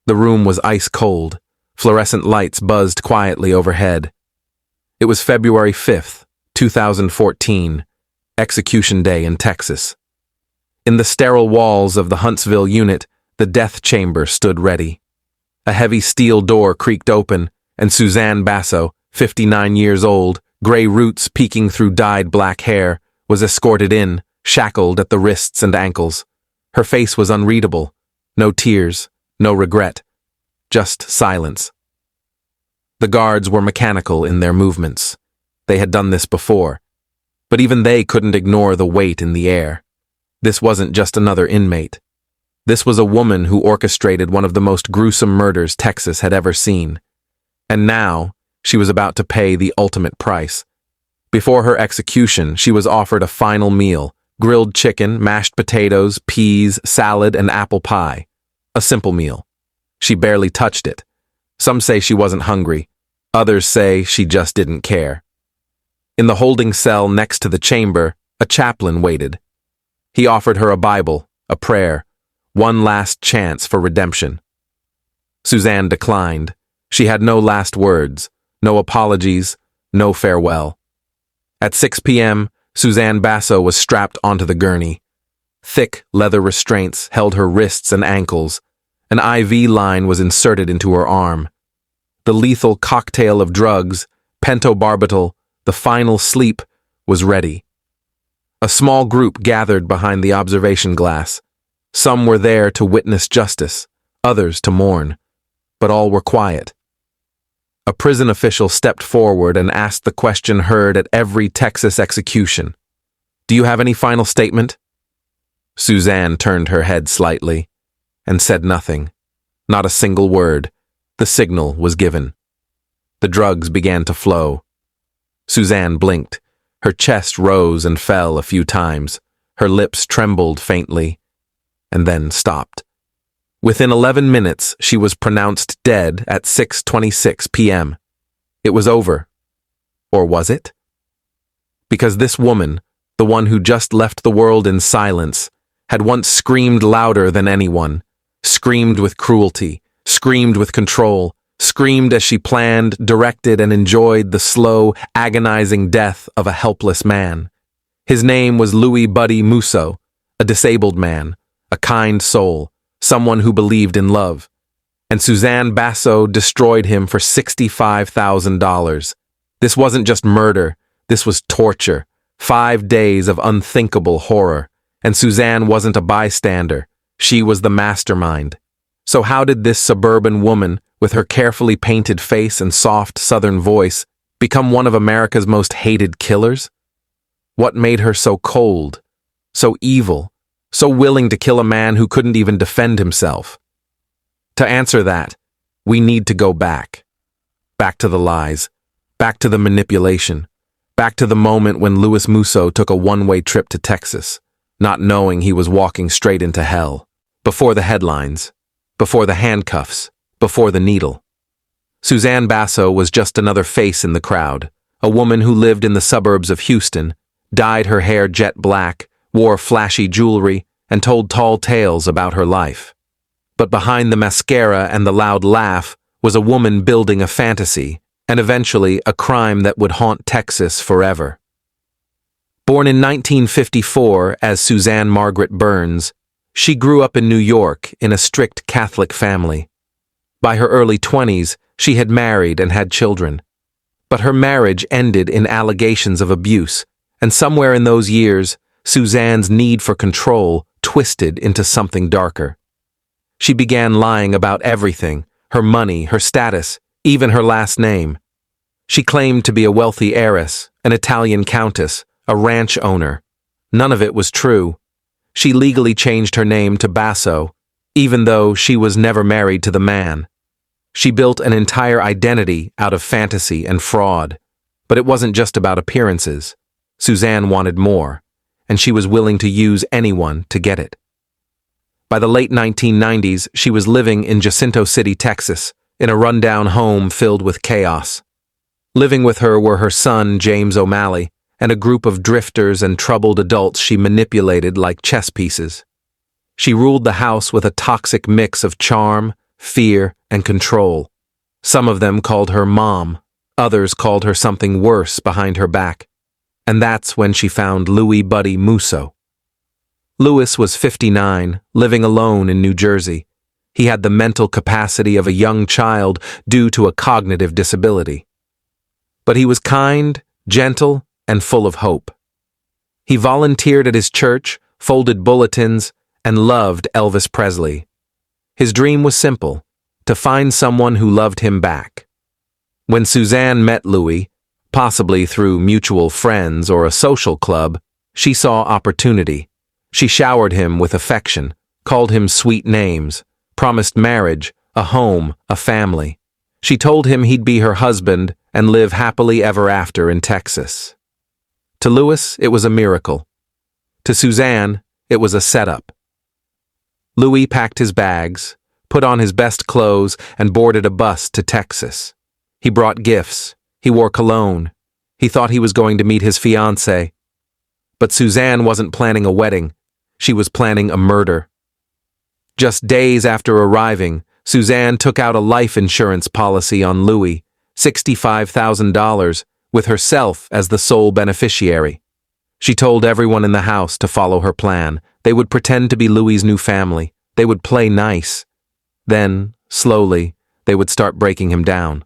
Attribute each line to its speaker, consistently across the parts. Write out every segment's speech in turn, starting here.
Speaker 1: The room was ice cold. Fluorescent lights buzzed quietly overhead. It was February 5th, 2014, execution day in Texas. In the sterile walls of the Huntsville unit, the death chamber stood ready. A heavy steel door creaked open, and Suzanne Basso, 59 years old, gray roots peeking through dyed black hair, was escorted in, shackled at the wrists and ankles. Her face was unreadable. No tears, no regret, just silence. The guards were mechanical in their movements. They had done this before, but even they couldn't ignore the weight in the air. This wasn't just another inmate. This was a woman who orchestrated one of the most gruesome murders Texas had ever seen. And now, she was about to pay the ultimate price. Before her execution, she was offered a final meal: grilled chicken, mashed potatoes, peas, salad, and apple pie. A simple meal. She barely touched it. Some say she wasn't hungry. Others say she just didn't care. In the holding cell next to the chamber, a chaplain waited. He offered her a Bible, a prayer, one last chance for redemption. Suzanne declined. She had no last words, no apologies, no farewell. At 6 p.m., Suzanne Basso was strapped onto the gurney. Thick leather restraints held her wrists and ankles. An IV line was inserted into her arm. The lethal cocktail of drugs, pentobarbital, the final sleep, was ready. A small group gathered behind the observation glass. Some were there to witness justice, others to mourn, but all were quiet. A prison official stepped forward and asked the question heard at every Texas execution. "Do you have any final statement?" Suzanne turned her head slightly and said nothing. Not a single word. The signal was given. The drugs began to flow. Suzanne blinked. Her chest rose and fell a few times. Her lips trembled faintly, and then stopped. Within 11 minutes, she was pronounced dead at 6:26 p.m. It was over. Or was it? Because this woman, the one who just left the world in silence, had once screamed louder than anyone, screamed with cruelty, screamed with control, screamed as she planned, directed, and enjoyed the slow, agonizing death of a helpless man. His name was Louis Buddy Musso, a disabled man, a kind soul, someone who believed in love. And Suzanne Basso destroyed him for $65,000. This wasn't just murder, this was torture. 5 days of unthinkable horror. And Suzanne wasn't a bystander. She was the mastermind. So how did this suburban woman, with her carefully painted face and soft southern voice, become one of America's most hated killers? What made her so cold, so evil, so willing to kill a man who couldn't even defend himself? To answer that, we need to go back. Back to the lies, back to the manipulation, back to the moment when Louis Musso took a one-way trip to Texas, not knowing he was walking straight into hell. Before the headlines, before the handcuffs, before the needle. Suzanne Basso was just another face in the crowd, a woman who lived in the suburbs of Houston, dyed her hair jet black, wore flashy jewelry, and told tall tales about her life. But behind the mascara and the loud laugh was a woman building a fantasy, and eventually a crime that would haunt Texas forever. Born in 1954 as Suzanne Margaret Burns, she grew up in New York in a strict Catholic family. By her early 20s, she had married and had children. But her marriage ended in allegations of abuse, and somewhere in those years, Suzanne's need for control twisted into something darker. She began lying about everything: her money, her status, even her last name. She claimed to be a wealthy heiress, an Italian countess, a ranch owner. None of it was true. She legally changed her name to Basso, even though she was never married to the man. She built an entire identity out of fantasy and fraud. But it wasn't just about appearances. Suzanne wanted more, and she was willing to use anyone to get it. By the late 1990s, she was living in Jacinto City, Texas, in a rundown home filled with chaos. Living with her were her son, James O'Malley, and a group of drifters and troubled adults she manipulated like chess pieces. She ruled the house with a toxic mix of charm, fear, and control. Some of them called her mom, others called her something worse behind her back. And that's when she found Louis' buddy Musso. Louis was 59, living alone in New Jersey. He had the mental capacity of a young child due to a cognitive disability. But he was kind, gentle, and full of hope. He volunteered at his church, folded bulletins, and loved Elvis Presley. His dream was simple: to find someone who loved him back. When Suzanne met Louis, possibly through mutual friends or a social club, she saw opportunity. She showered him with affection, called him sweet names, promised marriage, a home, a family. She told him he'd be her husband and live happily ever after in Texas. To Louis, it was a miracle. To Suzanne, it was a setup. Louis packed his bags, put on his best clothes, and boarded a bus to Texas. He brought gifts. He wore cologne. He thought he was going to meet his fiancée. But Suzanne wasn't planning a wedding. She was planning a murder. Just days after arriving, Suzanne took out a life insurance policy on Louis, $65,000, with herself as the sole beneficiary. She told everyone in the house to follow her plan. They would pretend to be Louis's new family. They would play nice. Then, slowly, they would start breaking him down.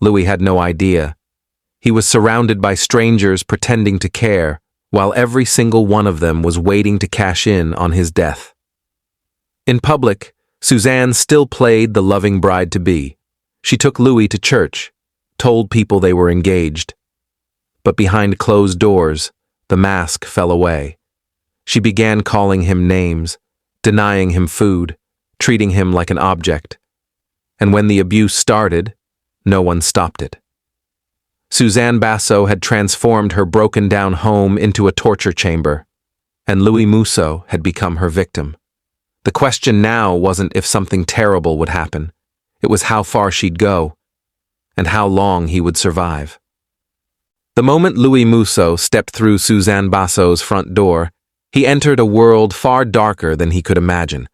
Speaker 1: Louis had no idea. He was surrounded by strangers pretending to care, while every single one of them was waiting to cash in on his death. In public, Suzanne still played the loving bride-to-be. She took Louis to church, told people they were engaged. But behind closed doors, the mask fell away. She began calling him names, denying him food, treating him like an object. And when the abuse started, no one stopped it. Suzanne Basso had transformed her broken-down home into a torture chamber, and Louis Musso had become her victim. The question now wasn't if something terrible would happen. It was how far she'd go, and how long he would survive. The moment Louis Musso stepped through Suzanne Basso's front door, he entered a world far darker than he could imagine.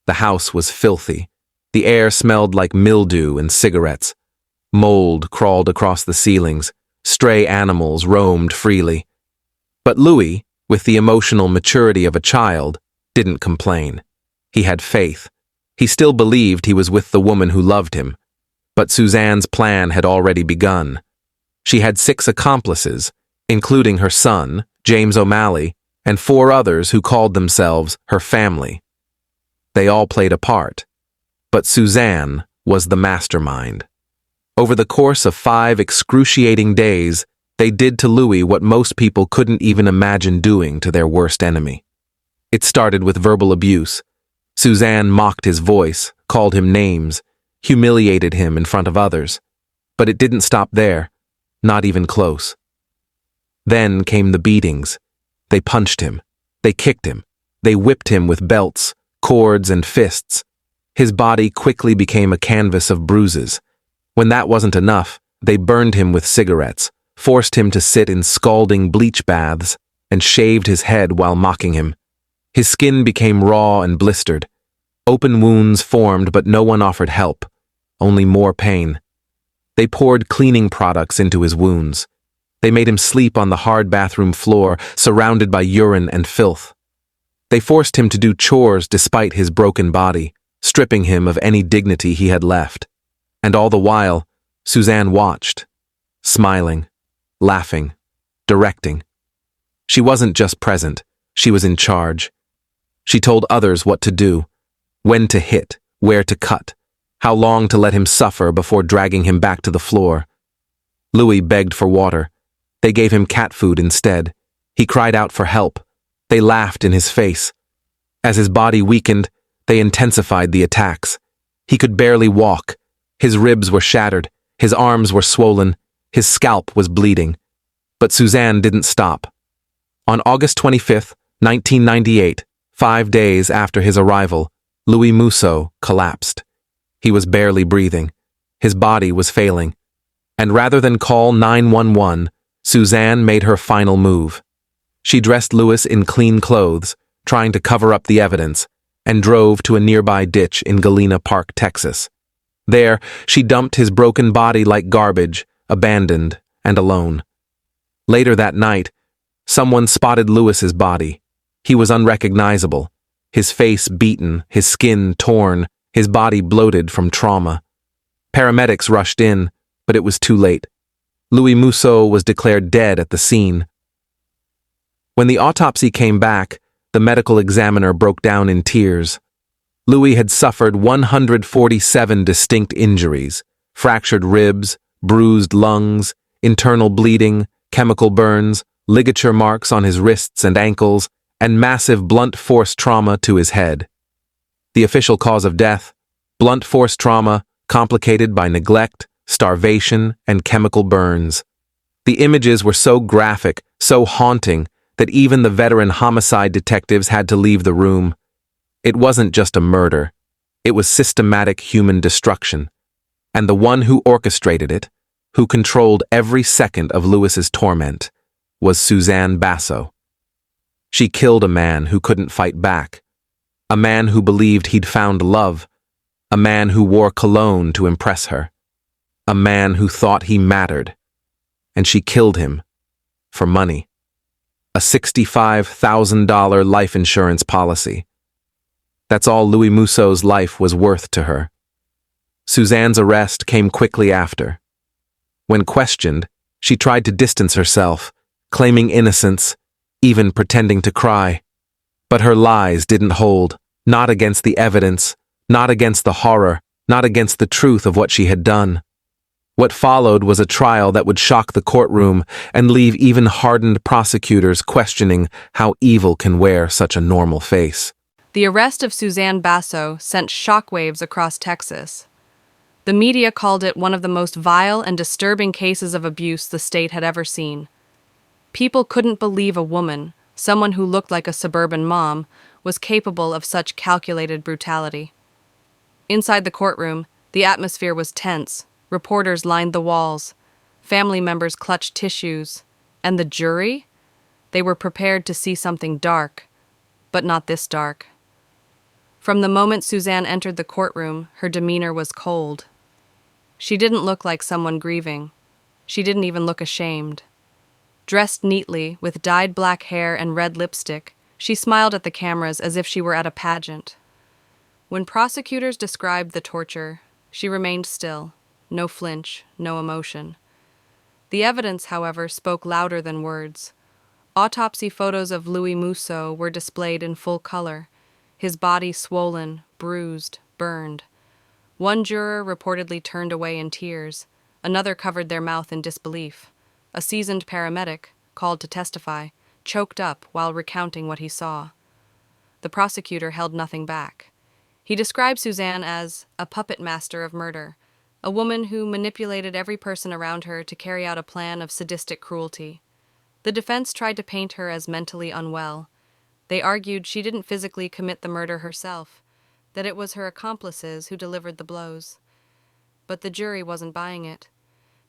Speaker 1: The house was filthy. The air smelled like mildew and cigarettes. Mold crawled across the ceilings. Stray animals roamed freely. But Louis, with the emotional maturity of a child, didn't complain. He had faith. He still believed he was with the woman who loved him. But Suzanne's plan had already begun. She had 6 accomplices, including her son, James O'Malley, and 4 others who called themselves her family. They all played a part, but Suzanne was the mastermind. Over the course of 5 excruciating days, they did to Louis what most people couldn't even imagine doing to their worst enemy. It started with verbal abuse. Suzanne mocked his voice, called him names, humiliated him in front of others. But it didn't stop there, not even close. Then came the beatings. They punched him. They kicked him. They whipped him with belts, cords, and fists. His body quickly became a canvas of bruises. When that wasn't enough, they burned him with cigarettes, forced him to sit in scalding bleach baths, and shaved his head while mocking him. His skin became raw and blistered. Open wounds formed, but no one offered help, only more pain. They poured cleaning products into his wounds. They made him sleep on the hard bathroom floor, surrounded by urine and filth. They forced him to do chores despite his broken body, stripping him of any dignity he had left. And all the while, Suzanne watched, smiling, laughing, directing. She wasn't just present, she was in charge. She told others what to do, when to hit, where to cut, how long to let him suffer before dragging him back to the floor. Louis begged for water. They gave him cat food instead. He cried out for help. They laughed in his face. As his body weakened, they intensified the attacks. He could barely walk. His ribs were shattered. His arms were swollen. His scalp was bleeding. But Suzanne didn't stop. On August 25th, 1998, 5 days after his arrival, Louis Musso collapsed. He was barely breathing. His body was failing. And rather than call 911, Suzanne made her final move. She dressed Louis in clean clothes, trying to cover up the evidence, and drove to a nearby ditch in Galena Park, Texas. There, she dumped his broken body like garbage, abandoned and alone. Later that night, someone spotted Lewis's body. He was unrecognizable, his face beaten, his skin torn, his body bloated from trauma. Paramedics rushed in, but it was too late. Louis Musso was declared dead at the scene. When the autopsy came back, the medical examiner broke down in tears. Louis had suffered 147 distinct injuries: fractured ribs, bruised lungs, internal bleeding, chemical burns, ligature marks on his wrists and ankles, and massive blunt force trauma to his head. The official cause of death: blunt force trauma complicated by neglect, starvation, and chemical burns. The images were so graphic, so haunting, that even the veteran homicide detectives had to leave the room. It wasn't just a murder. It was systematic human destruction. And the one who orchestrated it, who controlled every second of Lewis's torment, was Suzanne Basso. She killed a man who couldn't fight back, a man who believed he'd found love, a man who wore cologne to impress her, a man who thought he mattered. And she killed him for money. A $65,000 life insurance policy. That's all Louis Musso's life was worth to her. Suzanne's arrest came quickly after. When questioned, she tried to distance herself, claiming innocence, even pretending to cry. But her lies didn't hold, not against the evidence, not against the horror, not against the truth of what she had done. What followed was a trial that would shock the courtroom and leave even hardened prosecutors questioning how evil can wear such a normal face.
Speaker 2: The arrest of Suzanne Basso sent shockwaves across Texas. The media called it one of the most vile and disturbing cases of abuse the state had ever seen. People couldn't believe a woman, someone who looked like a suburban mom, was capable of such calculated brutality. Inside the courtroom, the atmosphere was tense. Reporters lined the walls. Family members clutched tissues. And the jury? They were prepared to see something dark, but not this dark. From the moment Suzanne entered the courtroom, her demeanor was cold. She didn't look like someone grieving. She didn't even look ashamed. Dressed neatly, with dyed black hair and red lipstick, she smiled at the cameras as if she were at a pageant. When prosecutors described the torture, she remained still. No flinch, no emotion. The evidence, however, spoke louder than words. Autopsy photos of Louis Musso were displayed in full color, his body swollen, bruised, burned. One juror reportedly turned away in tears. Another covered their mouth in disbelief. A seasoned paramedic, called to testify, choked up while recounting what he saw. The prosecutor held nothing back. He described Suzanne as a puppet master of murder, a woman who manipulated every person around her to carry out a plan of sadistic cruelty. The defense tried to paint her as mentally unwell. They argued she didn't physically commit the murder herself, that it was her accomplices who delivered the blows. But the jury wasn't buying it,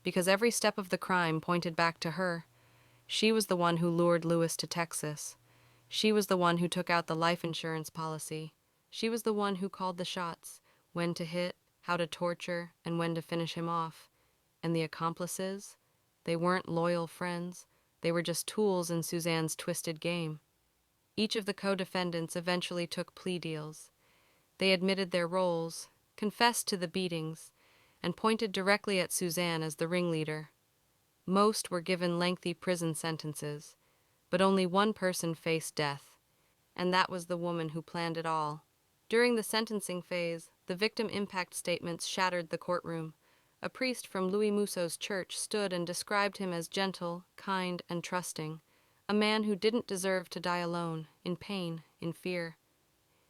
Speaker 2: because every step of the crime pointed back to her. She was the one who lured Lewis to Texas. She was the one who took out the life insurance policy. She was the one who called the shots, when to hit, how to torture, and when to finish him off. And the accomplices? They weren't loyal friends. They were just tools in Suzanne's twisted game. Each of the co-defendants eventually took plea deals. They admitted their roles, confessed to the beatings, and pointed directly at Suzanne as the ringleader. Most were given lengthy prison sentences, but only one person faced death, and that was the woman who planned it all. During the sentencing phase, the victim impact statements shattered the courtroom. A priest from Louis Musso's church stood and described him as gentle, kind, and trusting, a man who didn't deserve to die alone, in pain, in fear.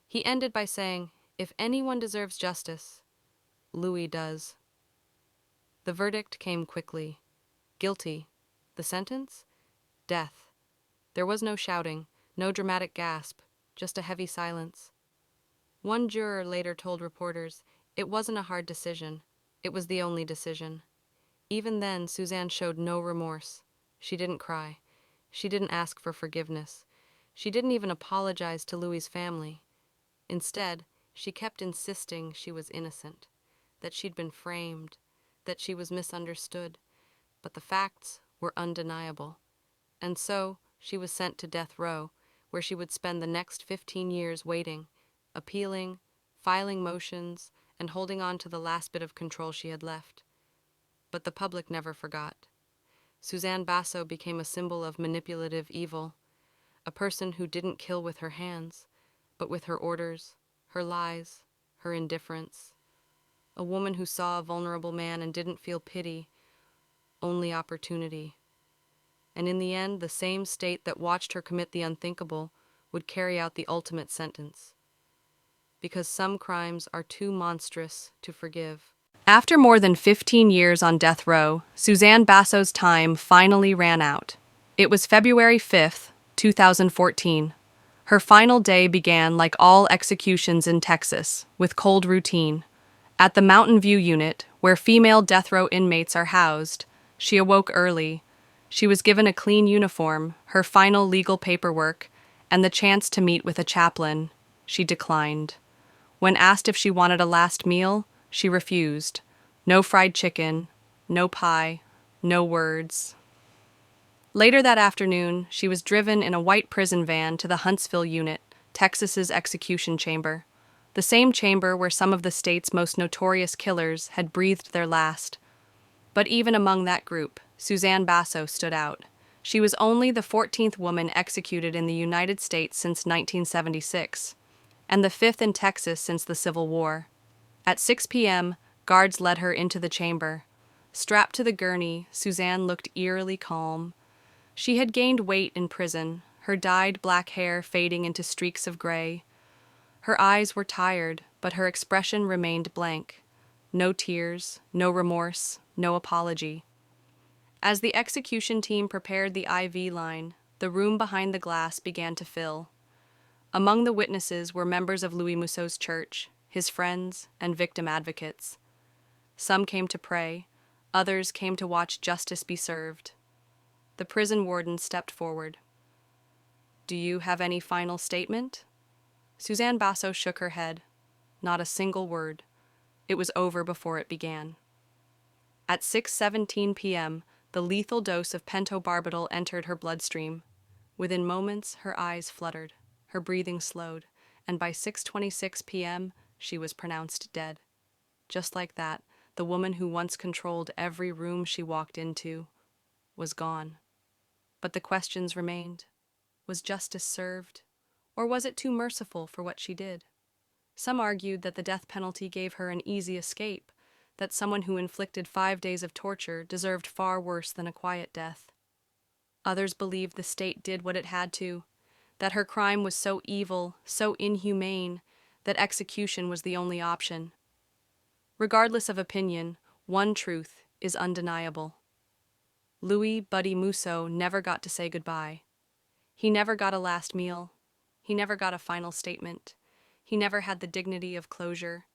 Speaker 2: He ended by saying, "If anyone deserves justice, Louis does." The verdict came quickly. Guilty. The sentence? Death. There was no shouting, no dramatic gasp, just a heavy silence. One juror later told reporters, "It wasn't a hard decision. It was the only decision." Even then, Suzanne showed no remorse. She didn't cry. She didn't ask for forgiveness. She didn't even apologize to Louis's family. Instead, she kept insisting she was innocent, that she'd been framed, that she was misunderstood, but the facts were undeniable. And so, she was sent to death row, where she would spend the next 15 years waiting, appealing, filing motions, and holding on to the last bit of control she had left. But the public never forgot. Suzanne Basso became a symbol of manipulative evil, a person who didn't kill with her hands, but with her orders, her lies, her indifference. A woman who saw a vulnerable man and didn't feel pity, only opportunity. And in the end, the same state that watched her commit the unthinkable would carry out the ultimate sentence. Because some crimes are too monstrous to forgive. After more than 15 years on death row, Suzanne Basso's time finally ran out. It was February 5th, 2014. Her final day began like all executions in Texas, with cold routine. At the Mountain View unit, where female death row inmates are housed, she awoke early. She was given a clean uniform, her final legal paperwork, and the chance to meet with a chaplain. She declined. When asked if she wanted a last meal, she refused. No fried chicken, no pie, no words. Later that afternoon, she was driven in a white prison van to the Huntsville unit, Texas's execution chamber. The same chamber where some of the state's most notorious killers had breathed their last. But even among that group, Suzanne Basso stood out. She was only the 14th woman executed in the United States since 1976, and the 5th in Texas since the Civil War. At 6 p.m., guards led her into the chamber. Strapped to the gurney, Suzanne looked eerily calm. She had gained weight in prison, her dyed black hair fading into streaks of gray. Her eyes were tired, but her expression remained blank. No tears, no remorse, no apology. As the execution team prepared the IV line, the room behind the glass began to fill. Among the witnesses were members of Louis Musso's church, his friends, and victim advocates. Some came to pray, others came to watch justice be served. The prison warden stepped forward. "Do you have any final statement?" Suzanne Basso shook her head. Not a single word. It was over before it began. At 6:17 p.m., the lethal dose of pentobarbital entered her bloodstream. Within moments, her eyes fluttered, her breathing slowed, and by 6:26 p.m., she was pronounced dead. Just like that, the woman who once controlled every room she walked into was gone. But the questions remained. Was justice served? Or was it too merciful for what she did? Some argued that the death penalty gave her an easy escape, that someone who inflicted 5 days of torture deserved far worse than a quiet death. Others believed the state did what it had to, that her crime was so evil, so inhumane, that execution was the only option. Regardless of opinion, one truth is undeniable. Louis "Buddy" Musso never got to say goodbye. He never got a last meal. He never got a final statement. He never had the dignity of closure.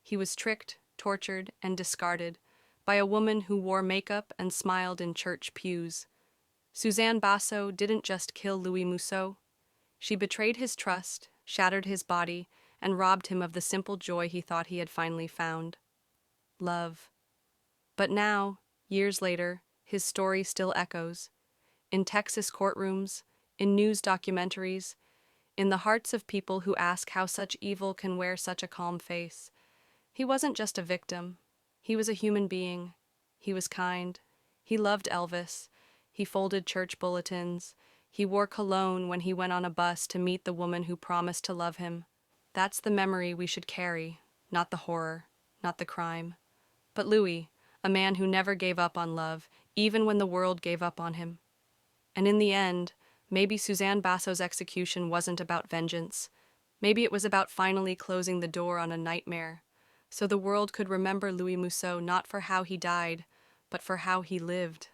Speaker 2: He was tricked, tortured, and discarded by a woman who wore makeup and smiled in church pews. Suzanne Basso didn't just kill Louis Musso. She betrayed his trust, shattered his body, and robbed him of the simple joy he thought he had finally found: love. But now, years later, his story still echoes. In Texas courtrooms, in news documentaries, in the hearts of people who ask how such evil can wear such a calm face. He wasn't just a victim. He was a human being. He was kind. He loved Elvis. He folded church bulletins. He wore cologne when he went on a bus to meet the woman who promised to love him. That's the memory we should carry, not the horror, not the crime. But Louis, a man who never gave up on love, even when the world gave up on him. And in the end, maybe Suzanne Basso's execution wasn't about vengeance. Maybe it was about finally closing the door on a nightmare, so the world could remember Louis Musso not for how he died, but for how he lived.